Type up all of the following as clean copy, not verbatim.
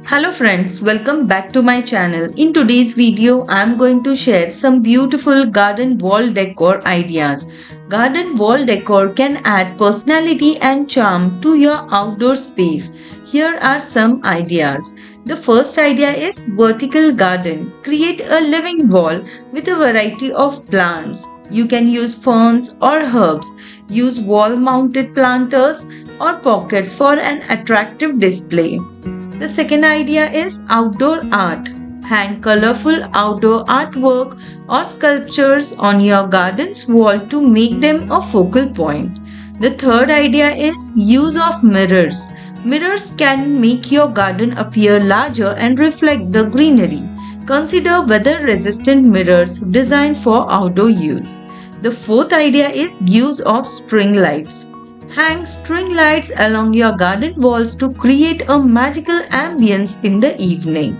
Hello friends, welcome back to my channel. In today's video, I am going to share some beautiful garden wall decor ideas. Garden wall decor can add personality and charm to your outdoor space. Here are some ideas. The first idea is vertical garden. Create a living wall with a variety of plants. You can use ferns or herbs. Use wall mounted planters or pockets for an attractive display. The second idea is outdoor art. Hang colorful outdoor artwork or sculptures on your garden's wall to make them a focal point. The third idea is use of mirrors. Mirrors can make your garden appear larger and reflect the greenery. Consider weather resistant mirrors designed for outdoor use. The fourth idea is use of string lights. Hang string lights along your garden walls to create a magical ambience in the evening.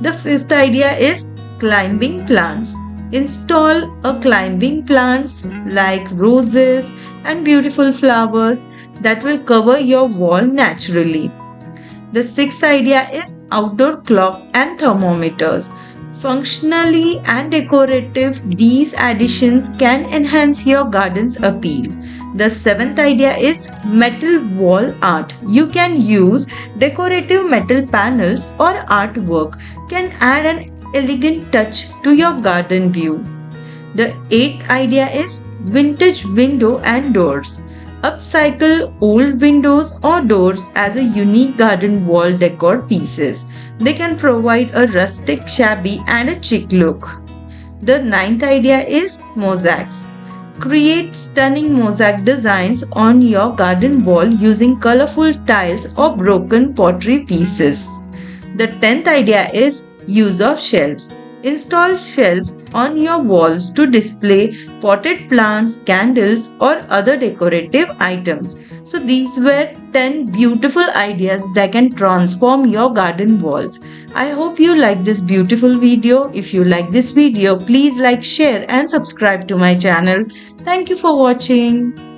The fifth idea is climbing plants. Install a climbing plants like roses and beautiful flowers that will cover your wall naturally. The sixth idea is outdoor clock and thermometers. Functionally and decorative, these additions can enhance your garden's appeal. The seventh idea is metal wall art. You can use decorative metal panels or artwork can add an elegant touch to your garden view. The eighth idea is vintage window and doors. Upcycle old windows or doors as a unique garden wall decor pieces. They can provide a rustic, shabby and a chic look. The ninth idea is mosaics. Create stunning mosaic designs on your garden wall using colorful tiles or broken pottery pieces. The 10th idea is use of shelves. Install shelves on your walls to display potted plants, candles, or other decorative items. So, these were 10 beautiful ideas that can transform your garden walls. I hope you like this beautiful video. If you like this video, please like, share, and subscribe to my channel. Thank you for watching.